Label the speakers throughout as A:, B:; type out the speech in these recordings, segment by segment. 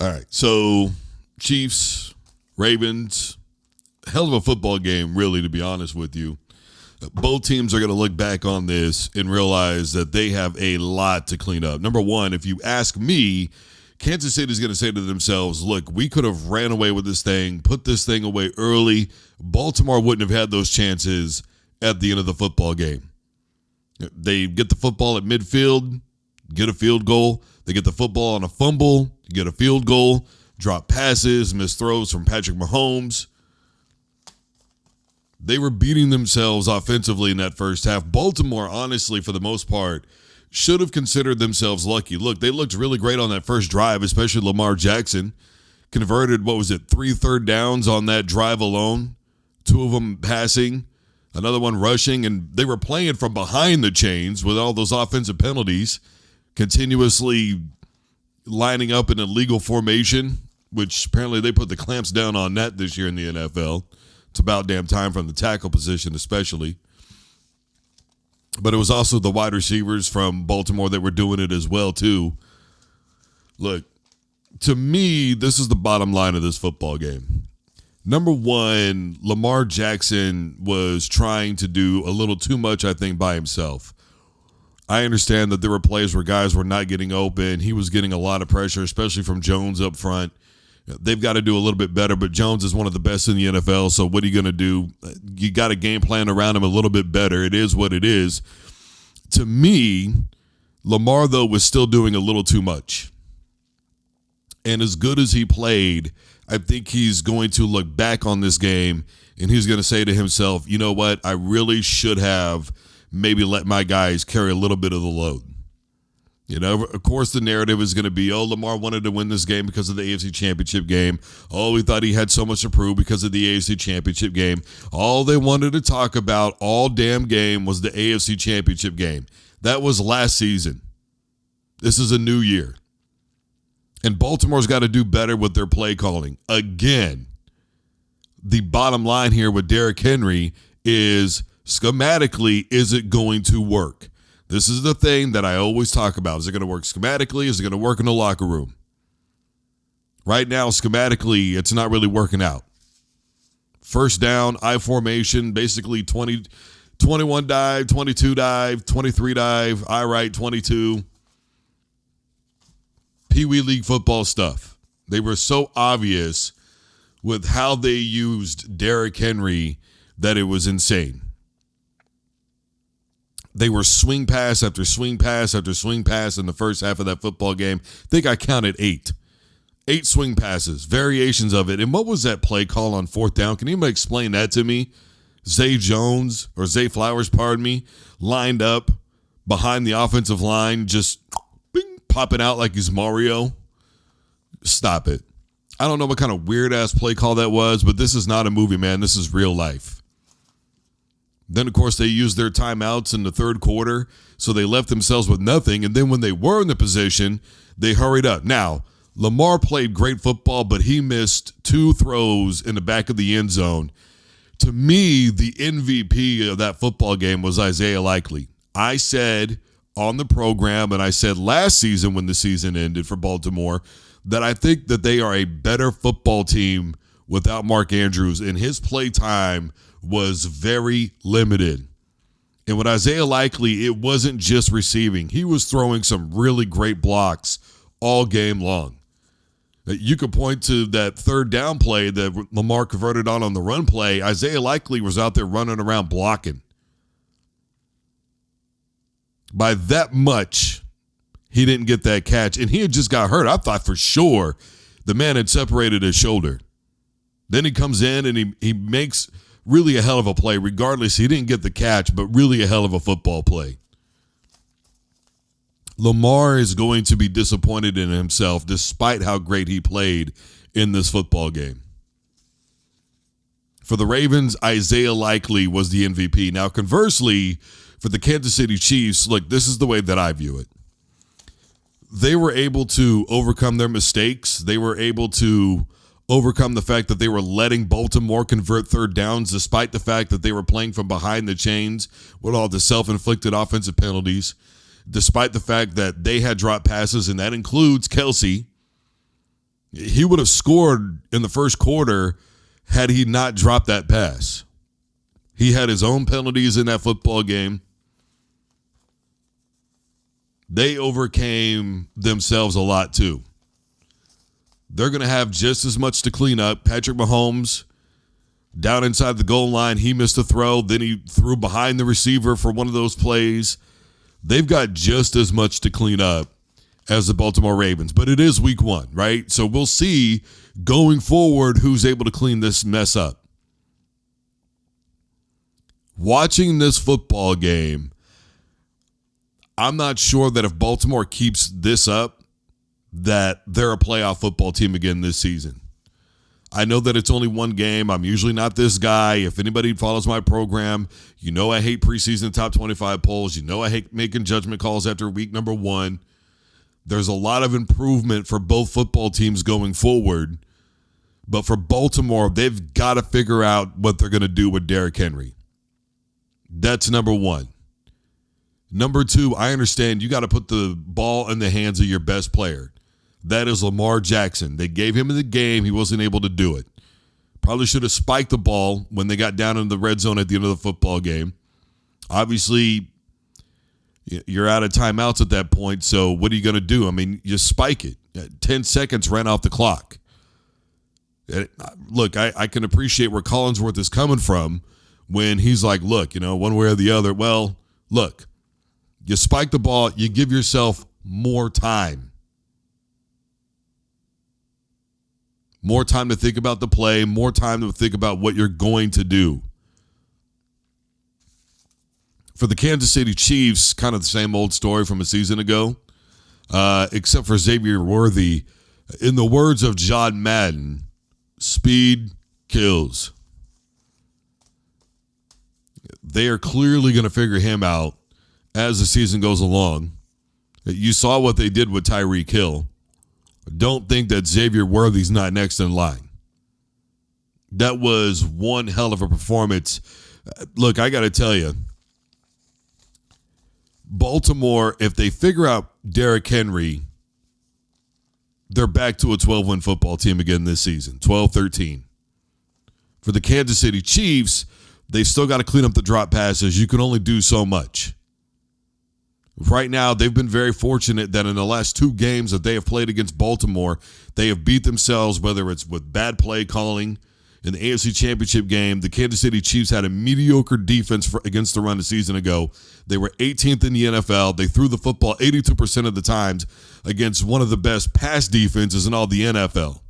A: All right, so Chiefs, Ravens, hell of a football game, really, to be honest with you. Both teams are going to look back on this and realize that they have a lot to clean up. Number one, if you ask me, Kansas City is going to say to themselves, look, we could have ran away with this thing, put this thing away early. Baltimore wouldn't have had those chances at the end of the football game. They get the football at midfield, get a field goal. They get the football on a fumble, get a field goal, drop passes, miss throws from Patrick Mahomes. They were beating themselves offensively in that first half. Baltimore, honestly, for the most part, should have considered themselves lucky. Look, they looked really great on that first drive, especially Lamar Jackson. Converted, 3 third downs on that drive alone. 2 of them passing, another one rushing, and they were playing from behind the chains with all those offensive penalties, continuously lining up in a legal formation, which apparently they put the clamps down on that this year in the NFL. It's about damn time from the tackle position especially. But it was also the wide receivers from Baltimore that were doing it as well, too. Look, to me, this is the bottom line of this football game. Number one, Lamar Jackson was trying to do a little too much, I think, by himself. I understand that there were plays where guys were not getting open. He was getting a lot of pressure, especially from Jones up front. They've got to do a little bit better, but Jones is one of the best in the NFL, so what are you going to do? You got a game plan around him a little bit better. It is what it is. To me, Lamar, though, was still doing a little too much. And as good as he played, I think he's going to look back on this game, and he's going to say to himself, you know what, I really should have maybe let my guys carry a little bit of the load. You know, of course, the narrative is going to be, Lamar wanted to win this game because of the AFC Championship game. We thought he had so much to prove because of the AFC Championship game. All they wanted to talk about all damn game was the AFC Championship game. That was last season. This is a new year. And Baltimore's got to do better with their play calling. Again, the bottom line here with Derrick Henry is, schematically, is it going to work? This is the thing that I always talk about. Is it going to work schematically? Is it going to work in the locker room? Right now, schematically, it's not really working out. First down, I formation, basically 21 dive, 22 dive, 23 dive, I right, 22. Pee Wee League football stuff. They were so obvious with how they used Derrick Henry that it was insane. They were swing pass after swing pass after swing pass in the first half of that football game. I think I counted 8. 8 swing passes, variations of it. And what was that play call on fourth down? Can anybody explain that to me? Zay Flowers, lined up behind the offensive line, just popping out like he's Mario. Stop it. I don't know what kind of weird-ass play call that was, but this is not a movie, man. This is real life. Then, of course, they used their timeouts in the third quarter, so they left themselves with nothing. And then when they were in the position, they hurried up. Now, Lamar played great football, but he missed 2 throws in the back of the end zone. To me, the MVP of that football game was Isaiah Likely. I said on the program, and I said last season when the season ended for Baltimore, that I think that they are a better football team without Mark Andrews, and his play time was very limited. And with Isaiah Likely, it wasn't just receiving. He was throwing some really great blocks all game long. You could point to that third down play that Lamar converted on the run play. Isaiah Likely was out there running around blocking. By that much, he didn't get that catch, and he had just got hurt. I thought for sure the man had separated his shoulder. Then he comes in and he makes really a hell of a play. Regardless, he didn't get the catch, but really a hell of a football play. Lamar is going to be disappointed in himself despite how great he played in this football game. For the Ravens, Isaiah Likely was the MVP. Now, conversely, for the Kansas City Chiefs, look, this is the way that I view it. They were able to overcome their mistakes. They were able to overcome the fact that they were letting Baltimore convert third downs despite the fact that they were playing from behind the chains with all the self-inflicted offensive penalties, despite the fact that they had dropped passes, and that includes Kelsey. He would have scored in the first quarter had he not dropped that pass. He had his own penalties in that football game. They overcame themselves a lot too. They're going to have just as much to clean up. Patrick Mahomes, down inside the goal line, he missed a throw. Then he threw behind the receiver for one of those plays. They've got just as much to clean up as the Baltimore Ravens. But it is week 1, right? So we'll see going forward who's able to clean this mess up. Watching this football game, I'm not sure that if Baltimore keeps this up, that they're a playoff football team again this season. I know that it's only one game. I'm usually not this guy. If anybody follows my program, you know I hate preseason top 25 polls. You know I hate making judgment calls after week number 1. There's a lot of improvement for both football teams going forward. But for Baltimore, they've got to figure out what they're going to do with Derrick Henry. That's number 1. Number 2, I understand you got to put the ball in the hands of your best player. That is Lamar Jackson. They gave him the game. He wasn't able to do it. Probably should have spiked the ball when they got down in the red zone at the end of the football game. Obviously, you're out of timeouts at that point, so what are you going to do? I mean, you spike it. 10 seconds ran off the clock. Look, I can appreciate where Collinsworth is coming from when he's like, look, one way or the other. Well, look, you spike the ball, you give yourself more time. More time to think about the play, more time to think about what you're going to do. For the Kansas City Chiefs, kind of the same old story from a season ago, except for Xavier Worthy. In the words of John Madden, speed kills. They are clearly going to figure him out as the season goes along. You saw what they did with Tyreek Hill. Don't think that Xavier Worthy's not next in line. That was one hell of a performance. Look, I got to tell you, Baltimore, if they figure out Derrick Henry, they're back to a 12-win football team again this season, 12-13. For the Kansas City Chiefs, they still got to clean up the drop passes. You can only do so much. Right now, they've been very fortunate that in the last 2 games that they have played against Baltimore, they have beat themselves, whether it's with bad play calling. In the AFC Championship game, the Kansas City Chiefs had a mediocre defense against the run a season ago. They were 18th in the NFL. They threw the football 82% of the times against one of the best pass defenses in all the NFL.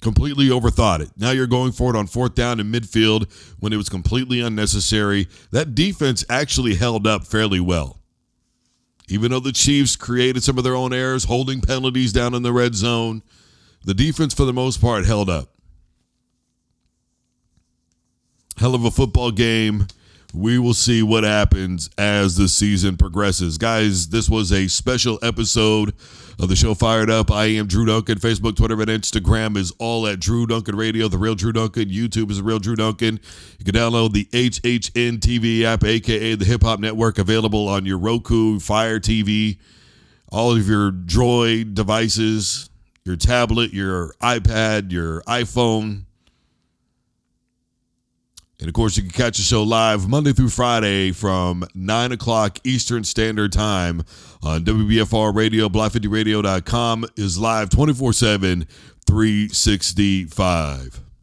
A: Completely overthought it. Now you're going for it on 4th down in midfield when it was completely unnecessary. That defense actually held up fairly well. Even though the Chiefs created some of their own errors, holding penalties down in the red zone, the defense for the most part held up. Hell of a football game. We will see what happens as the season progresses. Guys, this was a special episode of the show Fired Up. I am Drew Duncan. Facebook, Twitter, and Instagram is all at Drew Duncan Radio, The Real Drew Duncan. YouTube is The Real Drew Duncan. You can download the HHN TV app, a.k.a. the Hip Hop Network, available on your Roku, Fire TV, all of your Droid devices, your tablet, your iPad, your iPhone. And, of course, you can catch the show live Monday through Friday from 9 o'clock Eastern Standard Time on WBFR Radio. Block50radio.com is live 24/7, 365.